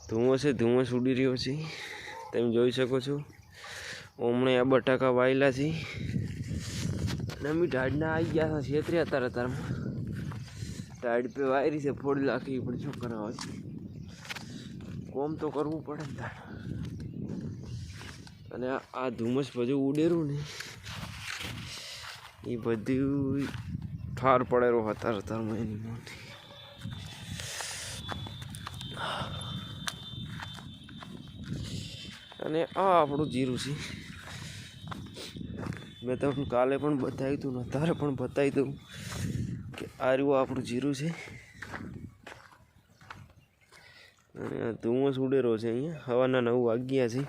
ધુમ્મસ ઉડી રહ્યો છે તમે જોઈ શકો છો। હમણાં આ બટાકા વાયેલા છે અને અમે ઢાળના આવી ગયા છે છેતરી અત્યારમાં ઢાળ પે વાયરી છે ફોડી નાખી પણ શું કરવા છે કોમ તો કરવું પડે ને તાર। અને આ ધુમ્મસ બધું ઉડેરું ને એ બધું ઠાર પડેલો અત્યારમાં એની મોટી। અને આ આપણું જીરું છે મેં તમને કાલે પણ બતાવ્યું હતું ને તારે પણ બતાવી દઉં કે આ રહ્યું આપણું જીરું છે। અને ધુમ્મસ ઉડેરો છે અહીંયા હવાના 9 વાગ્યા છે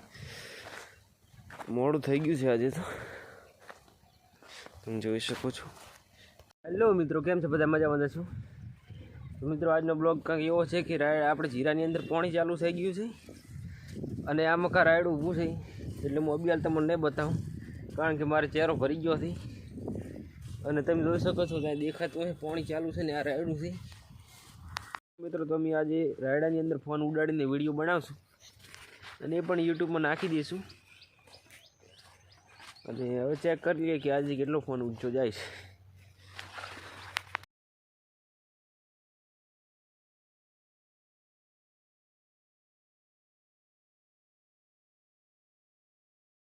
મોડું થઈ ગયું છે આજે તો તમે જોઈ શકો છો। હેલો મિત્રો કેમ છે બધા મજામાં છો? તો મિત્રો આજનો બ્લોગ કંઈક એવો છે કે આપણે જીરાની અંદર પાણી ચાલુ થઈ ગયું છે અને આ મકા રાયડું ઊભું છે એટલે હું અબિયાલ તમને નહીં બતાવું કારણ કે મારો ચહેરો ભરી ગયો છે। અને તમે જોઈ શકો છો ત્યાં દેખાતું હોય પાણી ચાલુ છે ને આ રાયડું છે। મિત્રો તમે આજે રાયડાની અંદર ફોન ઉડાડીને વિડીયો બનાવશું અને એ પણ યુટ્યુબમાં નાખી દઈશું। અને હવે ચેક કરી લઈએ કે આજે કેટલો ફોન ઊંચો જાય છે।